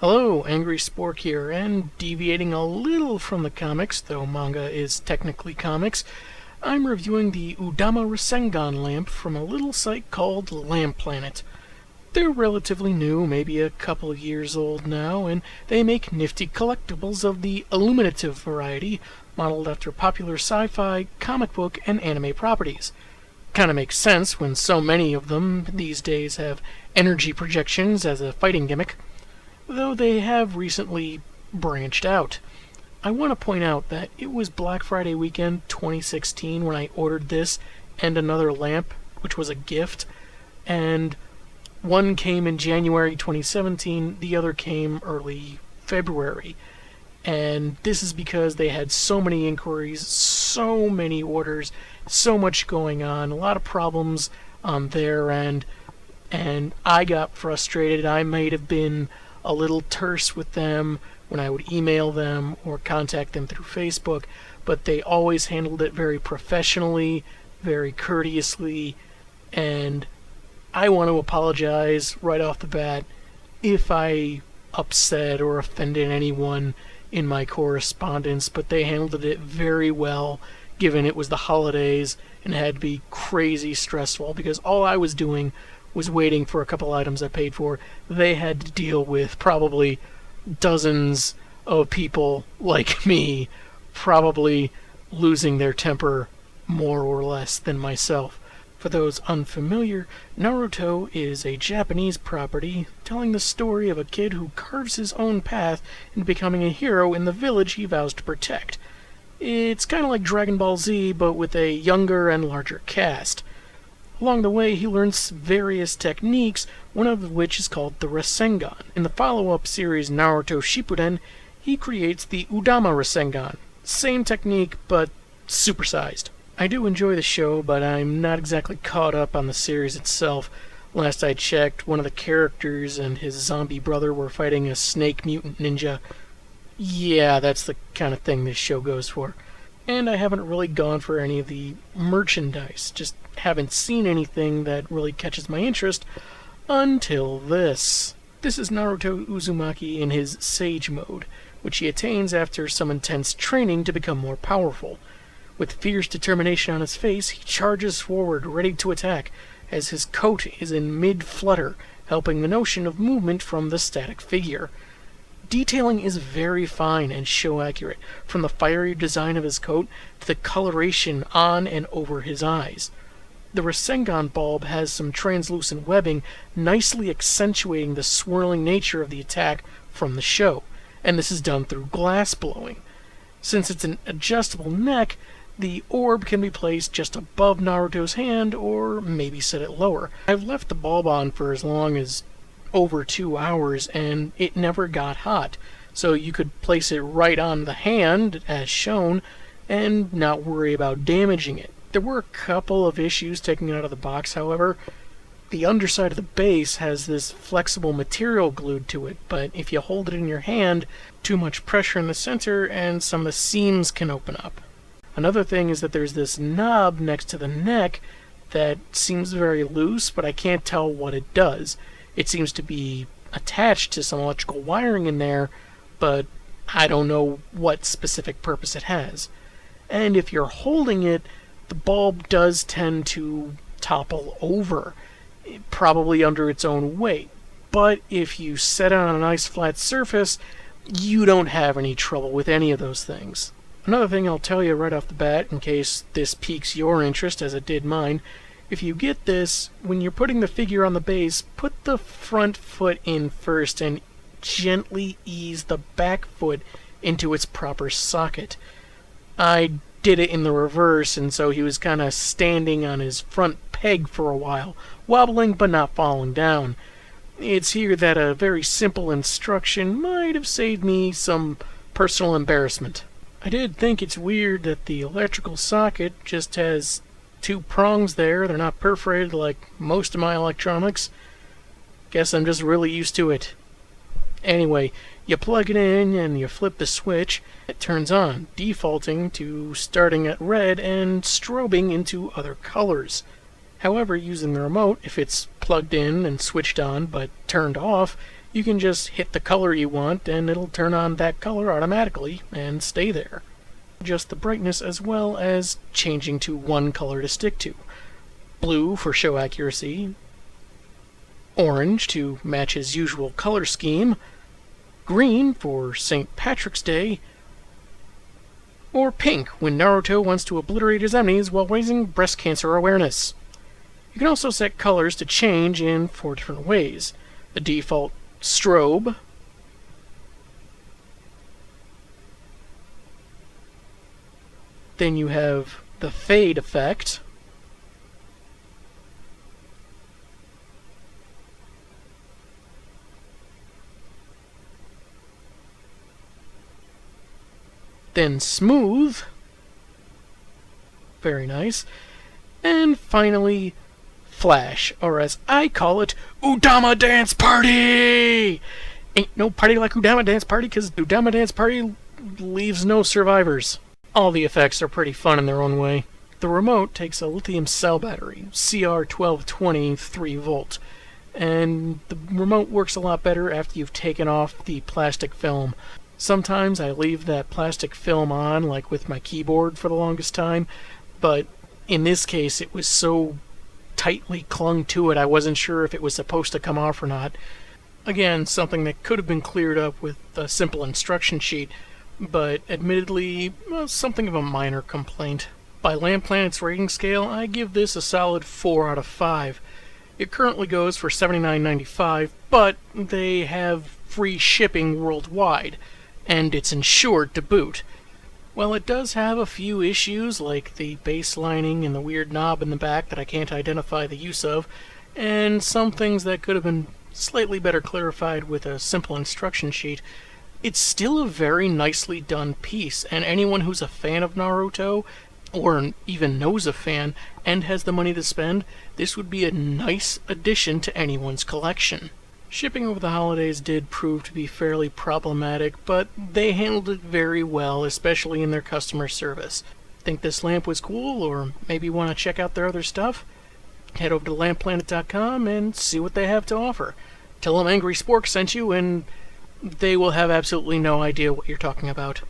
Hello, Angry Spork here, and deviating a little from the comics, though manga is technically comics, I'm reviewing the Oodama Rasengan lamp from a little site called Lamplanet. They're relatively new, maybe a couple of years old now, and they make nifty collectibles of the illuminative variety, modeled after popular sci-fi, comic book, and anime properties. Kinda makes sense when so many of them these days have energy projections as a fighting gimmick, though they have recently branched out. I want to point out that it was Black Friday weekend 2016 when I ordered this and another lamp, which was a gift, and one came in January 2017, the other came early February. And this is because they had so many inquiries, so many orders, so much going on, a lot of problems on their end, and I got frustrated. I might have been a little terse with them when I would email them or contact them through Facebook, but they always handled it very professionally, very courteously, and I want to apologize right off the bat if I upset or offended anyone in my correspondence, but they handled it very well, given it was the holidays and had to be crazy stressful, because all I was doing was waiting for a couple items I paid for. They had to deal with probably dozens of people like me, probably losing their temper more or less than myself. For those unfamiliar, Naruto is a Japanese property telling the story of a kid who carves his own path into becoming a hero in the village he vows to protect. It's kind of like Dragon Ball Z, but with a younger and larger cast. Along the way, he learns various techniques, one of which is called the Rasengan. In the follow-up series Naruto Shippuden, he creates the Oodama Rasengan. Same technique, but supersized. I do enjoy the show, but I'm not exactly caught up on the series itself. Last I checked, one of the characters and his zombie brother were fighting a snake mutant ninja. Yeah, that's the kind of thing this show goes for. And I haven't really gone for any of the merchandise, just haven't seen anything that really catches my interest until this. This is Naruto Uzumaki in his Sage mode, which he attains after some intense training to become more powerful. With fierce determination on his face, he charges forward, ready to attack, as his coat is in mid-flutter, helping the notion of movement from the static figure. Detailing is very fine and show accurate, from the fiery design of his coat to the coloration on and over his eyes. The Rasengan bulb has some translucent webbing, nicely accentuating the swirling nature of the attack from the show, and this is done through glass blowing. Since it's an adjustable neck, the orb can be placed just above Naruto's hand, or maybe set it lower. I've left the bulb on for as long as over 2 hours, and it never got hot, so you could place it right on the hand, as shown, and not worry about damaging it. There were a couple of issues taking it out of the box, however. The underside of the base has this flexible material glued to it, but if you hold it in your hand, too much pressure in the center and some of the seams can open up. Another thing is that there's this knob next to the neck that seems very loose, but I can't tell what it does. It seems to be attached to some electrical wiring in there, but I don't know what specific purpose it has. And if you're holding it, the bulb does tend to topple over, probably under its own weight. But if you set it on a nice flat surface, you don't have any trouble with any of those things. Another thing I'll tell you right off the bat, in case this piques your interest as it did mine, if you get this, when you're putting the figure on the base, put the front foot in first and gently ease the back foot into its proper socket. I did it in the reverse, and so he was kind of standing on his front peg for a while, wobbling but not falling down. It's here that a very simple instruction might have saved me some personal embarrassment. I did think it's weird that the electrical socket just has 2 prongs there. They're not perforated like most of my electronics. Guess I'm just really used to it. Anyway, you plug it in and you flip the switch. It turns on, defaulting to starting at red and strobing into other colors. However, using the remote, if it's plugged in and switched on but turned off, You can just hit the color you want and it'll turn on that color automatically and stay there. Adjust the brightness as well as changing to one color to stick to. Blue for show accuracy, orange to match his usual color scheme, green for St. Patrick's Day, or pink when Naruto wants to obliterate his enemies while raising breast cancer awareness. You can also set colors to change in 4 different ways. The default strobe, then you have the fade effect, then smooth, very nice, and finally flash, or as I call it, Oodama Dance Party! Ain't no party like Oodama Dance Party, because Oodama Dance Party leaves no survivors. All the effects are pretty fun in their own way. The remote takes a lithium cell battery, CR1220 3V, and the remote works a lot better after you've taken off the plastic film. Sometimes I leave that plastic film on, like with my keyboard for the longest time, but in this case it was so tightly clung to it I wasn't sure if it was supposed to come off or not. Again, something that could have been cleared up with a simple instruction sheet, but admittedly, something of a minor complaint. By Lamplanet's rating scale, I give this a solid 4 out of 5. It currently goes for $79.95, but they have free shipping worldwide, and it's insured to boot. While it does have a few issues, like the base lining and the weird knob in the back that I can't identify the use of, and some things that could have been slightly better clarified with a simple instruction sheet, it's still a very nicely done piece, and anyone who's a fan of Naruto, or even knows a fan, and has the money to spend, this would be a nice addition to anyone's collection. Shipping over the holidays did prove to be fairly problematic, but they handled it very well, especially in their customer service. Think this lamp was cool, or maybe want to check out their other stuff? Head over to Lamplanet.com and see what they have to offer. Tell them Angry Spork sent you, and they will have absolutely no idea what you're talking about.